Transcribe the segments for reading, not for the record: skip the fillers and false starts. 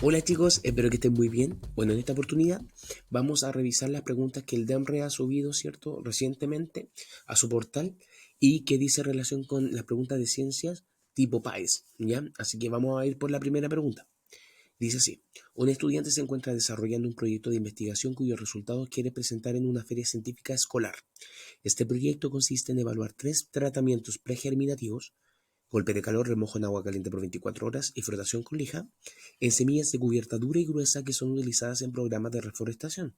Hola chicos, espero que estén muy bien. Bueno, en esta oportunidad vamos a revisar las preguntas que el DEMRE ha subido, ¿cierto?, recientemente a su portal y que dice relación con las preguntas de ciencias tipo PAES, ¿ya? Así que vamos a ir por la primera pregunta. Dice así: un estudiante se encuentra desarrollando un proyecto de investigación cuyos resultados quiere presentar en una feria científica escolar. Este proyecto consiste en evaluar 3 tratamientos pregerminativos: golpe de calor, remojo en agua caliente por 24 horas y frotación con lija, en semillas de cubierta dura y gruesa que son utilizadas en programas de reforestación,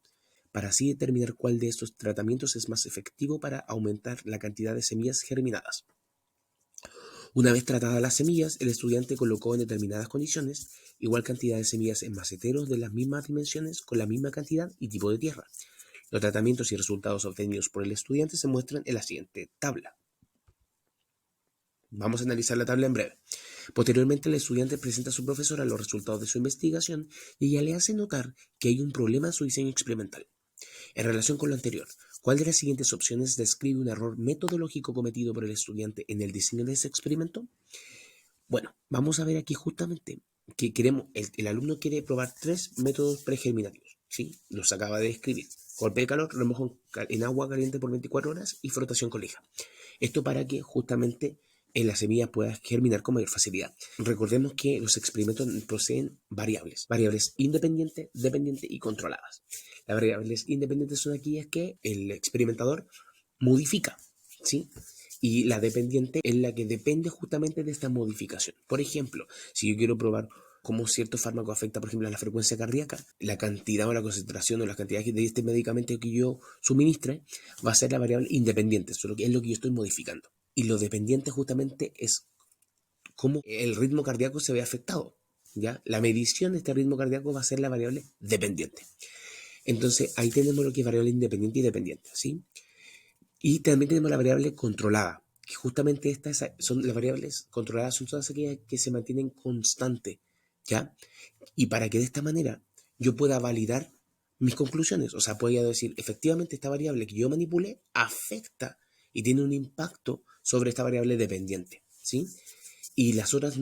para así determinar cuál de estos tratamientos es más efectivo para aumentar la cantidad de semillas germinadas. Una vez tratadas las semillas, el estudiante colocó en determinadas condiciones igual cantidad de semillas en maceteros de las mismas dimensiones con la misma cantidad y tipo de tierra. Los tratamientos y resultados obtenidos por el estudiante se muestran en la siguiente tabla. Vamos a analizar la tabla en breve. Posteriormente, el estudiante presenta a su profesora los resultados de su investigación y ella le hace notar que hay un problema en su diseño experimental. En relación con lo anterior, ¿cuál de las siguientes opciones describe un error metodológico cometido por el estudiante en el diseño de ese experimento? Bueno, vamos a ver aquí justamente que el alumno quiere probar 3 métodos pregerminativos, ¿sí? Los acaba de describir: golpe de calor, remojo en agua caliente por 24 horas y frotación con lija. Esto para que justamente la semilla pueda germinar con mayor facilidad. Recordemos que los experimentos poseen variables independientes, dependientes y controladas. Las variables independientes son aquellas que el experimentador modifica, ¿sí? Y la dependiente es la que depende justamente de esta modificación. Por ejemplo, si yo quiero probar cómo cierto fármaco afecta, por ejemplo, a la frecuencia cardíaca, la cantidad o la concentración o la cantidad de este medicamento que yo suministre va a ser la variable independiente, eso es lo que yo estoy modificando. Y lo dependiente justamente es cómo el ritmo cardíaco se ve afectado, ¿ya? La medición de este ritmo cardíaco va a ser la variable dependiente. Entonces, ahí tenemos lo que es variable independiente y dependiente, ¿sí? Y también tenemos la variable controlada, que justamente estas son las variables controladas, son todas aquellas que se mantienen constantes, ¿ya? Y para que de esta manera yo pueda validar mis conclusiones, o sea, pueda decir, efectivamente esta variable que yo manipulé afecta y tiene un impacto sobre esta variable dependiente, ¿sí? Y las otras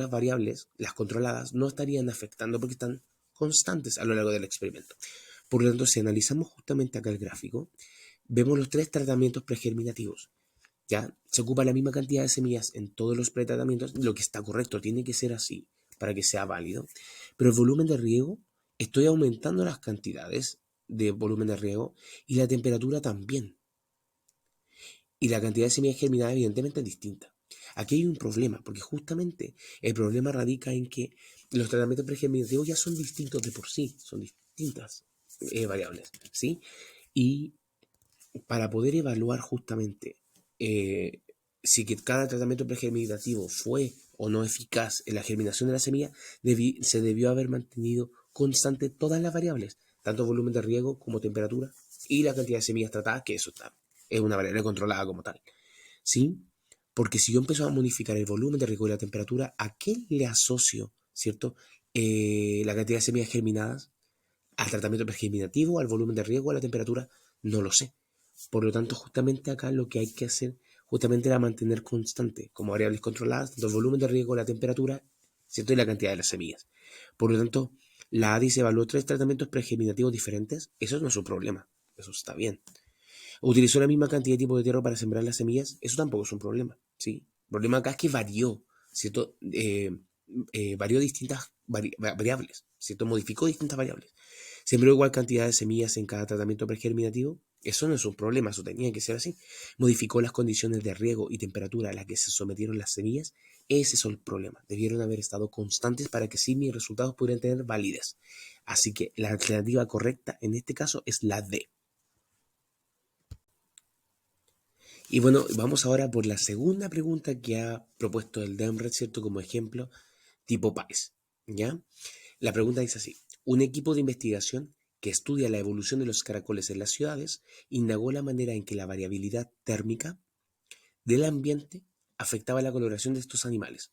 variables, las controladas, no estarían afectando porque están constantes a lo largo del experimento. Por lo tanto, si analizamos justamente acá el gráfico, vemos los 3 tratamientos pregerminativos. Ya se ocupa la misma cantidad de semillas en todos los pretratamientos, lo que está correcto, tiene que ser así para que sea válido. Pero el volumen de riego, estoy aumentando las cantidades de volumen de riego y la temperatura también. Y la cantidad de semillas germinadas evidentemente es distinta. Aquí hay un problema, porque justamente el problema radica en que los tratamientos pregerminativos ya son distintos de por sí, son distintas variables, ¿sí? Y para poder evaluar justamente eh, si que cada tratamiento pregerminativo fue o no eficaz en la germinación de la semilla, se debió haber mantenido constante todas las variables, tanto volumen de riego como temperatura y la cantidad de semillas tratadas, que eso está, es una variable controlada como tal, ¿sí? Porque si yo empiezo a modificar el volumen de riego y la temperatura, ¿a qué le asocio, cierto, la cantidad de semillas germinadas? ¿Al tratamiento pregerminativo, al volumen de riego, a la temperatura? No lo sé. Por lo tanto, justamente acá lo que hay que hacer justamente era mantener constante como variables controladas tanto el volumen de riego, la temperatura, ¿cierto? Y la cantidad de las semillas. Por lo tanto, la ADI se evaluó 3 tratamientos pregerminativos diferentes. Eso no es un problema. Eso está bien. Utilizó la misma cantidad de tipo de tierra para sembrar las semillas. Eso tampoco es un problema, ¿sí? El problema acá es que varió, ¿cierto? Varió distintas variables, ¿cierto? Modificó distintas variables. Sembró igual cantidad de semillas en cada tratamiento pregerminativo. Eso no es un problema, eso tenía que ser así. Modificó las condiciones de riego y temperatura a las que se sometieron las semillas. Ese es el problema. Debieron haber estado constantes para que sí mis resultados pudieran tener validez. Así que la alternativa correcta en este caso es la D. Y bueno, vamos ahora por la segunda pregunta que ha propuesto el DEMRED, ¿cierto? Como ejemplo, tipo PAES, ¿ya? La pregunta dice así: un equipo de investigación que estudia la evolución de los caracoles en las ciudades indagó la manera en que la variabilidad térmica del ambiente afectaba la coloración de estos animales.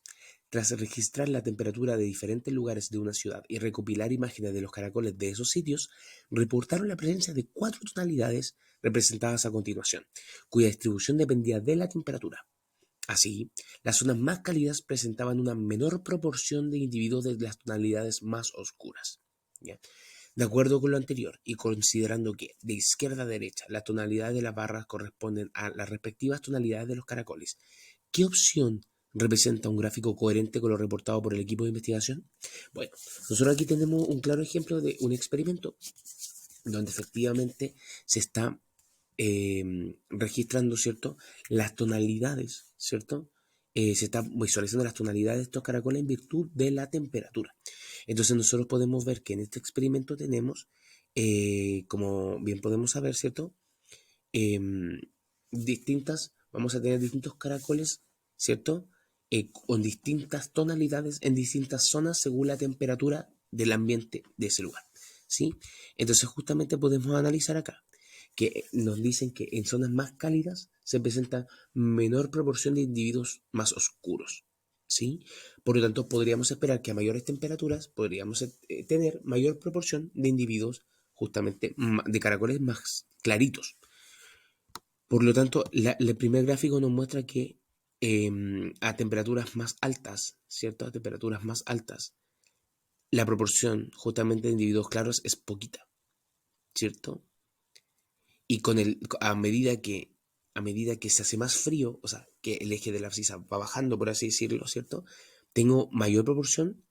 Tras registrar la temperatura de diferentes lugares de una ciudad y recopilar imágenes de los caracoles de esos sitios, reportaron la presencia de 4 tonalidades representadas a continuación, cuya distribución dependía de la temperatura. Así, las zonas más cálidas presentaban una menor proporción de individuos de las tonalidades más oscuras. ¿Ya? De acuerdo con lo anterior, y considerando que de izquierda a derecha las tonalidades de las barras corresponden a las respectivas tonalidades de los caracoles, ¿qué opción representa un gráfico coherente con lo reportado por el equipo de investigación? Bueno, nosotros aquí tenemos un claro ejemplo de un experimento donde efectivamente se está registrando, ¿cierto? Las tonalidades, ¿cierto? Se está visualizando las tonalidades de estos caracoles en virtud de la temperatura. Entonces nosotros podemos ver que en este experimento tenemos, como bien podemos saber, ¿cierto? Vamos a tener distintos caracoles, ¿cierto? Con distintas tonalidades en distintas zonas según la temperatura del ambiente de ese lugar, ¿sí? Entonces justamente podemos analizar acá que nos dicen que en zonas más cálidas se presenta menor proporción de individuos más oscuros, ¿sí? Por lo tanto, podríamos esperar que a mayores temperaturas podríamos tener mayor proporción de individuos justamente de caracoles más claritos. Por lo tanto, el primer gráfico nos muestra que a temperaturas más altas, ¿cierto? A temperaturas más altas, la proporción justamente de individuos claros es poquita, ¿cierto? Y a medida que se hace más frío, o sea, que el eje de la abscisa va bajando, por así decirlo, ¿cierto? Tengo mayor proporción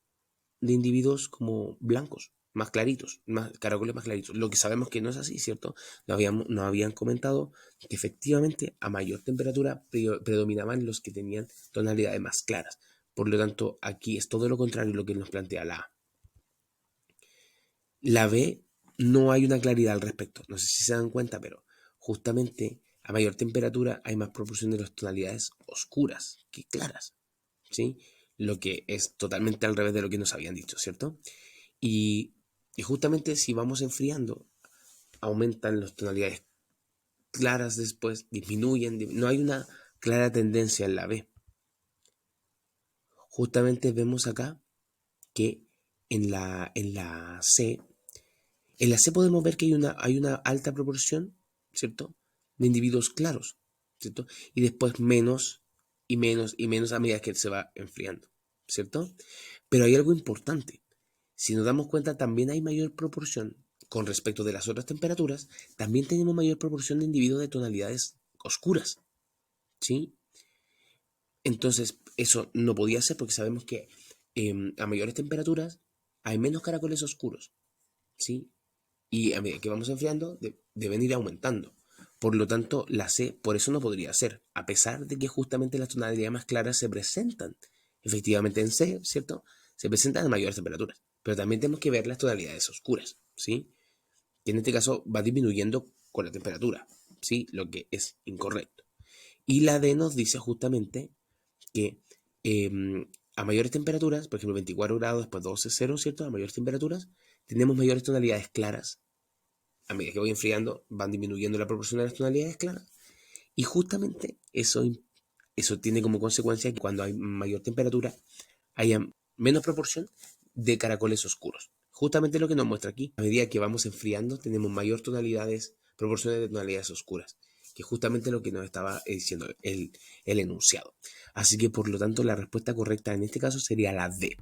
de individuos como blancos, más claritos, más caracoles más claritos. Lo que sabemos que no es así, ¿cierto? Nos habían comentado que efectivamente a mayor temperatura predominaban los que tenían tonalidades más claras. Por lo tanto, aquí es todo lo contrario lo que nos plantea la A. La B no hay una claridad al respecto. No sé si se dan cuenta, pero justamente a mayor temperatura hay más proporción de las tonalidades oscuras que claras, ¿sí? Lo que es totalmente al revés de lo que nos habían dicho, ¿cierto? Y, y justamente si vamos enfriando, aumentan las tonalidades claras después, disminuyen, no hay una clara tendencia en la B. Justamente vemos acá que en la C podemos ver que hay una alta proporción, ¿cierto? De individuos claros, ¿cierto? Y después menos y menos y menos a medida que se va enfriando, ¿cierto? Pero hay algo importante. Si nos damos cuenta, también hay mayor proporción con respecto de las otras temperaturas, también tenemos mayor proporción de individuos de tonalidades oscuras, ¿sí? Entonces, eso no podía ser porque sabemos que a mayores temperaturas hay menos caracoles oscuros, ¿sí? Y a medida que vamos enfriando, deben ir aumentando. Por lo tanto, la C por eso no podría ser, a pesar de que justamente las tonalidades más claras se presentan efectivamente en C, ¿cierto? Se presentan a mayores temperaturas. Pero también tenemos que ver las tonalidades oscuras, ¿sí? Que en este caso va disminuyendo con la temperatura, ¿sí? Lo que es incorrecto. Y la D nos dice justamente que a mayores temperaturas, por ejemplo 24 grados, después 12, 0, ¿cierto? A mayores temperaturas tenemos mayores tonalidades claras. A medida que voy enfriando, van disminuyendo la proporción de las tonalidades claras. Y justamente eso tiene como consecuencia que cuando hay mayor temperatura, haya menos proporción de caracoles oscuros. Justamente lo que nos muestra aquí. A medida que vamos enfriando, tenemos mayor proporciones de tonalidades oscuras, que es justamente lo que nos estaba diciendo el enunciado. Así que por lo tanto la respuesta correcta en este caso sería la D.